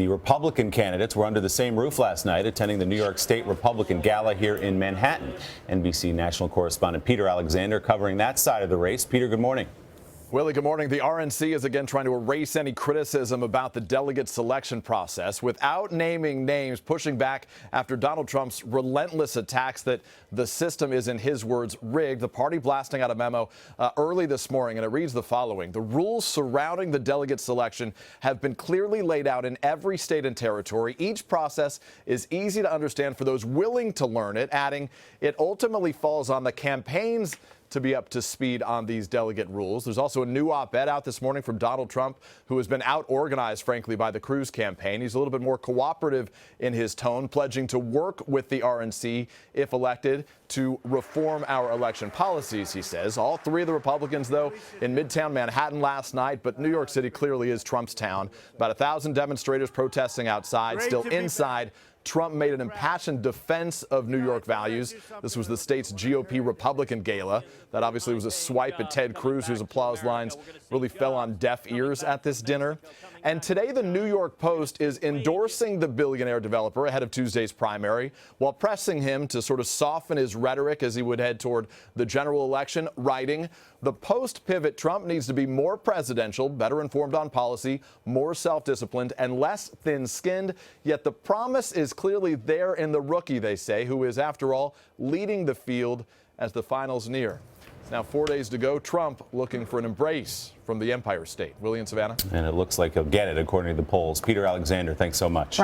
Republican candidates were under the same roof last night, attending the New York State Republican Gala here in Manhattan. NBC national correspondent Peter Alexander covering that side of the race. Peter, good morning. Willie, good morning. The RNC is again trying to erase any criticism about the delegate selection process without naming names, pushing back after Donald Trump's relentless attacks that the system is, in his words, rigged. The party blasting out a memo early this morning, and it reads the following. The rules surrounding the delegate selection have been clearly laid out in every state and territory. Each process is easy to understand for those willing to learn it, adding it ultimately falls on the campaigns to be up to speed on these delegate rules. There's also a new op-ed out this morning from Donald Trump, who has been out-organized, frankly, by the Cruz campaign. He's a little bit more cooperative in his tone, pledging to work with the RNC, if elected, to reform our election policies, he says. All three of the Republicans, though, in Midtown Manhattan last night, but New York City clearly is Trump's town. About 1,000 demonstrators protesting outside, still inside. Trump made an impassioned defense of New York values. This was the state's GOP Republican Gala. That obviously was a swipe at Ted Cruz, whose applause lines really fell on deaf ears at this dinner. And today, the New York Post is endorsing the billionaire developer ahead of Tuesday's primary, while pressing him to sort of soften his rhetoric as he would head toward the general election, writing, "The Post pivot Trump needs to be more presidential, better informed on policy, more self-disciplined, and less thin-skinned. Yet the promise is clearly there in the rookie," they say, who is, after all, leading the field as the finals near. Now 4 days to go. Trump looking for an embrace from the Empire State. Willie and Savannah. And it looks like he'll get it, according to the polls. Peter Alexander, thanks so much.